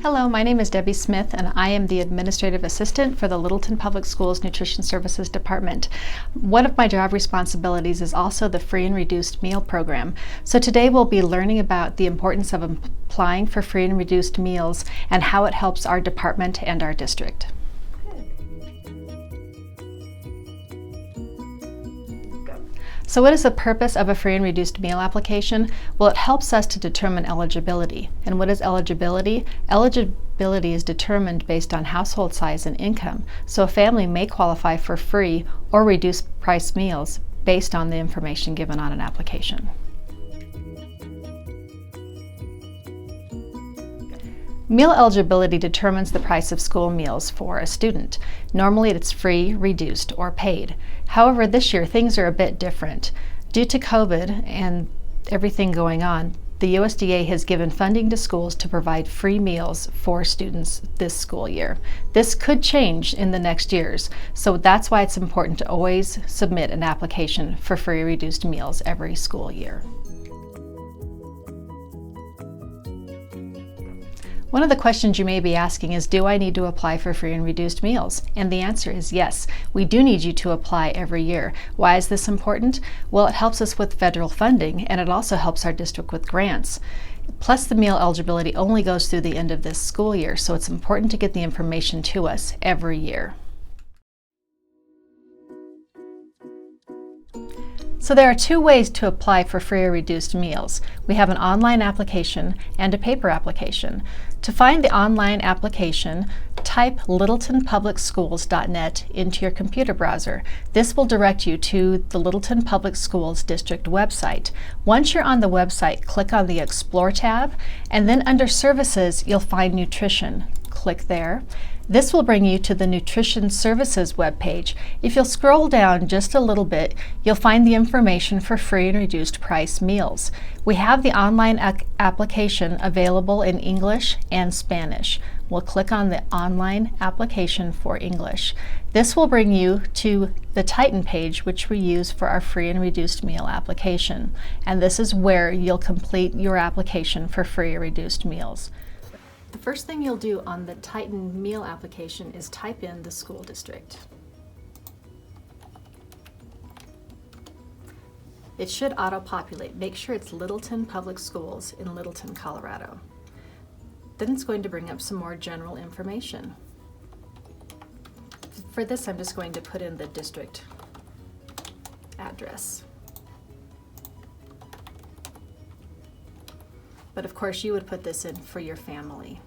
Hello, my name is Debbie Smith and I am the Administrative Assistant for the Littleton Public Schools Nutrition Services Department. One of my job responsibilities is also the free and reduced meal program. So today we'll be learning about the importance of applying for free and reduced meals and how it helps our department and our district. So what is the purpose of a free and reduced meal application? Well, it helps us to determine eligibility. And what is eligibility? Eligibility is determined based on household size and income. So a family may qualify for free or reduced price meals based on the information given on an application. Meal eligibility determines the price of school meals for a student. Normally it's free, reduced, or paid. However, this year things are a bit different. Due to COVID and everything going on, the USDA has given funding to schools to provide free meals for students this school year. This could change in the next years, so that's why it's important to always submit an application for free or reduced meals every school year. One of the questions you may be asking is, do I need to apply for free and reduced meals? And the answer is yes. We do need you to apply every year. Why is this important? Well, it helps us with federal funding and it also helps our district with grants. Plus, the meal eligibility only goes through the end of this school year, so it's important to get the information to us every year. So there are two ways to apply for free or reduced meals. We have an online application and a paper application. To find the online application, type littletonpublicschools.net into your computer browser. This will direct you to the Littleton Public Schools District website. Once you're on the website, click on the Explore tab, and then under Services, you'll find Nutrition. Click there. This will bring you to the Nutrition Services webpage. If you'll scroll down just a little bit, you'll find the information for free and reduced price meals. We have the online application available in English and Spanish. We'll click on the online application for English. This will bring you to the Titan page, which we use for our free and reduced meal application. And this is where you'll complete your application for free or reduced meals. The first thing you'll do on the Titan meal application is type in the school district. It should auto-populate. Make sure it's Littleton Public Schools in Littleton, Colorado. Then it's going to bring up some more general information. For this, I'm just going to put in the district address. But of course, you would put this in for your family.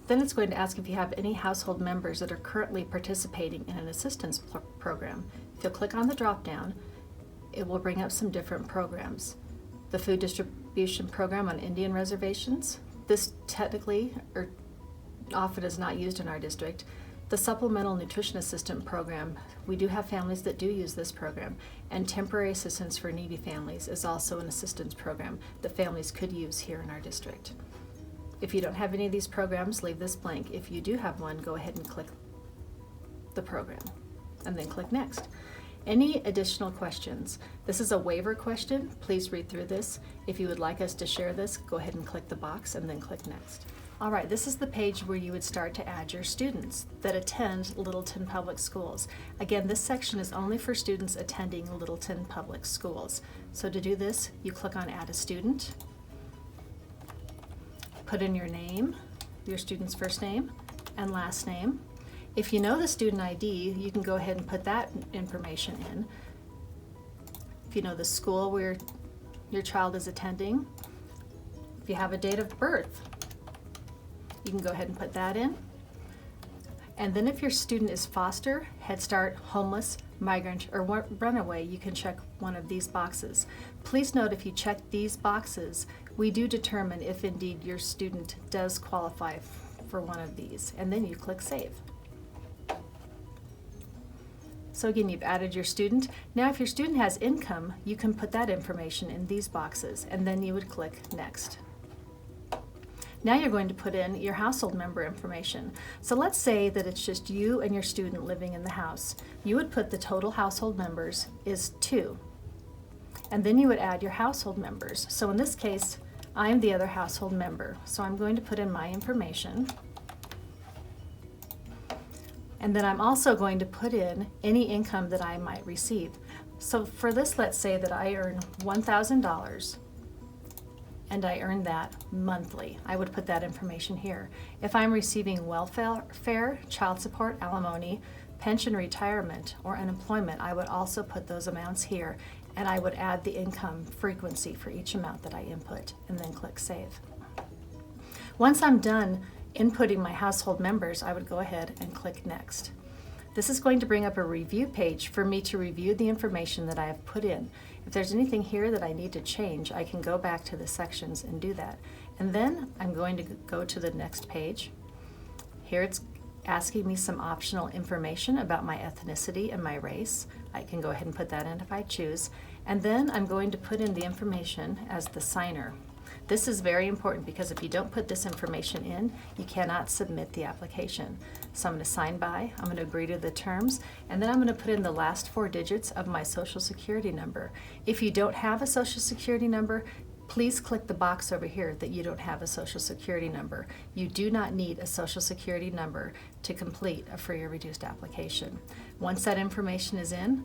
Then it's going to ask if you have any household members that are currently participating in an assistance program. If you'll click on the drop-down, it will bring up some different programs. The food distribution program on Indian reservations. This technically or often is not used in our district. The supplemental nutrition assistant program, we do have families that do use this program, and temporary assistance for needy families is also an assistance program that families could use here in our district. If you don't have any of these programs, leave this blank. If you do have one, go ahead and click the program and then click Next. Any additional questions? This is a waiver question. Please read through this. If you would like us to share this, go ahead and click the box and then click Next. All right, this is the page where you would start to add your students that attend Littleton Public Schools. Again, this section is only for students attending Littleton Public Schools. So to do this, you click on Add a Student, put in your name, your student's first name and last name. If you know the student ID, you can go ahead and put that information in. If you know the school where your child is attending, if you have a date of birth, you can go ahead and put that in. And then if your student is foster, Head Start, homeless, migrant, or runaway, you can check one of these boxes. Please note, if you check these boxes, we do determine if indeed your student does qualify for one of these, and then you click Save. So again, you've added your student. Now if your student has income, you can put that information in these boxes, and then you would click Next. Now you're going to put in your household member information. So let's say that it's just you and your student living in the house. You would put the total household members is 2. And then you would add your household members. So in this case, I'm the other household member. So I'm going to put in my information. And then I'm also going to put in any income that I might receive. So for this, let's say that I earn $1,000 and I earn that monthly. I would put that information here. If I'm receiving welfare, child support, alimony, pension, retirement, or unemployment, I would also put those amounts here, and I would add the income frequency for each amount that I input and then click Save. Once I'm done inputting my household members, I would go ahead and click Next. This is going to bring up a review page for me to review the information that I have put in. If there's anything here that I need to change, I can go back to the sections and do that. And then I'm going to go to the next page. Here it's asking me some optional information about my ethnicity and my race. I can go ahead and put that in if I choose. And then I'm going to put in the information as the signer. This is very important because if you don't put this information in, you cannot submit the application. So I'm going to sign by, I'm going to agree to the terms, and then I'm going to put in the last 4 digits of my Social Security number. If you don't have a Social Security number, please click the box over here that you don't have a Social Security number. You do not need a Social Security number to complete a free or reduced application. Once that information is in,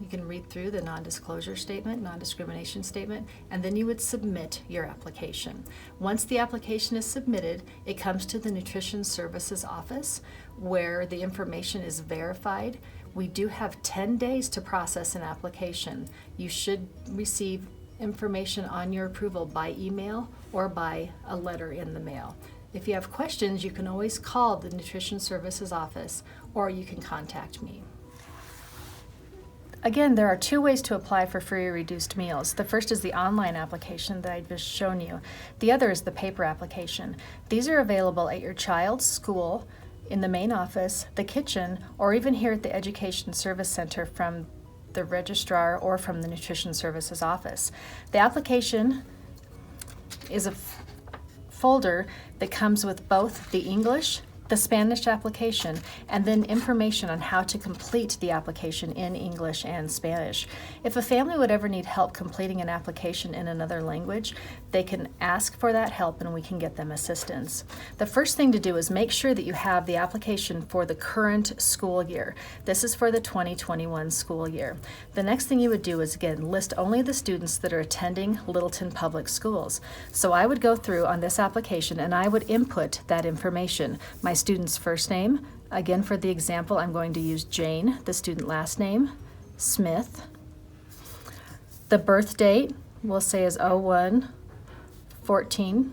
you can read through the non-disclosure statement, non-discrimination statement, and then you would submit your application. Once the application is submitted, it comes to the Nutrition Services Office where the information is verified. We do have 10 days to process an application. You should receive information on your approval by email or by a letter in the mail. If you have questions, you can always call the Nutrition Services Office or you can contact me. Again, there are 2 ways to apply for free or reduced meals. The first is the online application that I've just shown you. The other is the paper application. These are available at your child's school, in the main office, the kitchen, or even here at the Education Service Center from the registrar or from the Nutrition Services Office. The application is a folder that comes with both the English, the Spanish application, and then information on how to complete the application in English and Spanish. If a family would ever need help completing an application in another language, they can ask for that help and we can get them assistance. The first thing to do is make sure that you have the application for the current school year. This is for the 2021 school year. The next thing you would do is, again, list only the students that are attending Littleton Public Schools. So I would go through on this application and I would input that information. My student's first name, again for the example I'm going to use Jane, the student last name, Smith. The birth date we'll say is 01/14,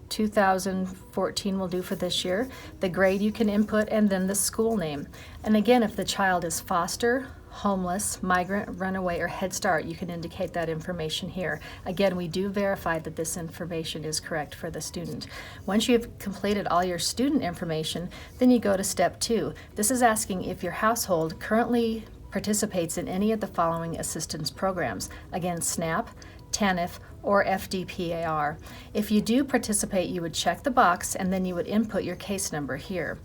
2014 will do for this year. The grade you can input and then the school name. And again, if the child is foster, homeless, migrant, runaway, or Head Start, you can indicate that information here. Again, we do verify that this information is correct for the student. Once you've completed all your student information, then you go to step 2. This is asking if your household currently participates in any of the following assistance programs. Again, SNAP, TANF, or FDPAR. If you do participate, you would check the box and then you would input your case number here.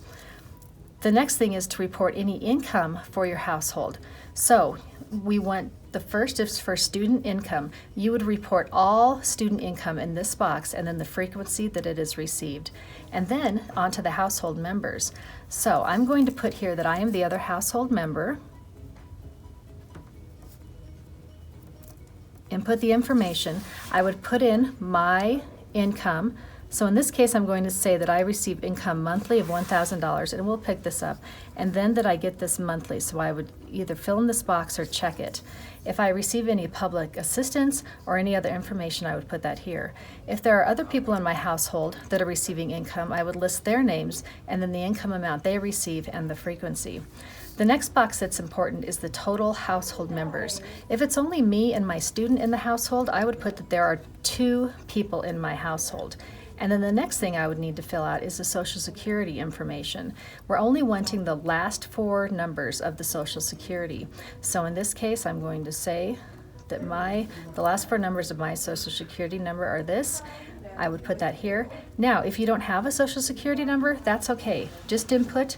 The next thing is to report any income for your household. So we want the first is for student income. You would report all student income in this box and then the frequency that it is received. And then onto the household members. So I'm going to put here that I am the other household member. Input the information. I would put in my income. So in this case, I'm going to say that I receive income monthly of $1,000, and we'll pick this up, and then that I get this monthly. So I would either fill in this box or check it. If I receive any public assistance or any other information, I would put that here. If there are other people in my household that are receiving income, I would list their names and then the income amount they receive and the frequency. The next box that's important is the total household members. If it's only me and my student in the household, I would put that there are 2 people in my household. And then the next thing I would need to fill out is the Social Security information. We're only wanting the last 4 numbers of the Social Security. So in this case, I'm going to say that the last 4 numbers of my social security number are this, I would put that here. Now, if you don't have a social security number, that's okay. Just input,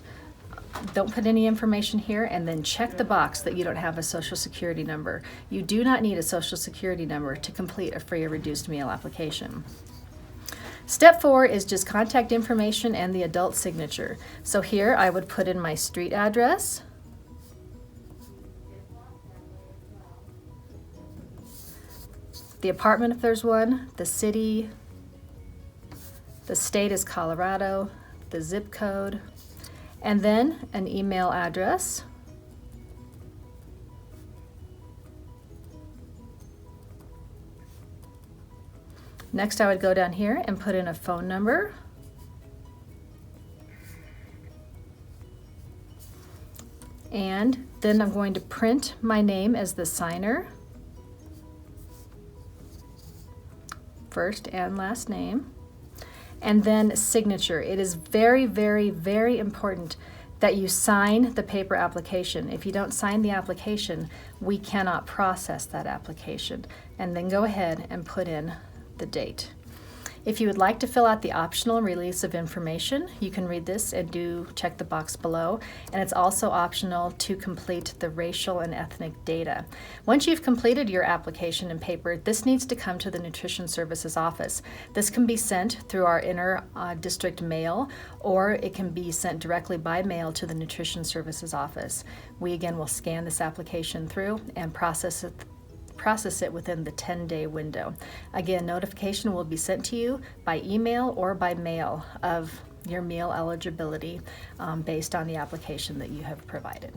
don't put any information here, and then check the box that you don't have a social security number. You do not need a social security number to complete a free or reduced meal application. Step 4 is just contact information and the adult signature. So here I would put in my street address, the apartment if there's one, the city, the state is Colorado, the zip code, and then an email address. Next, I would go down here and put in a phone number. And then I'm going to print my name as the signer. First and last name. And then signature. It is very, very, very important that you sign the paper application. If you don't sign the application, we cannot process that application. And then go ahead and put in the date. If you would like to fill out the optional release of information, you can read this and check the box below. And it's also optional to complete the racial and ethnic data. Once you've completed your application in paper, this needs to come to the Nutrition Services office. This can be sent through our district mail, or it can be sent directly by mail to the Nutrition Services office. We again will scan this application through and process it within the 10-day window. Again, notification will be sent to you by email or by mail of your meal eligibility based on the application that you have provided.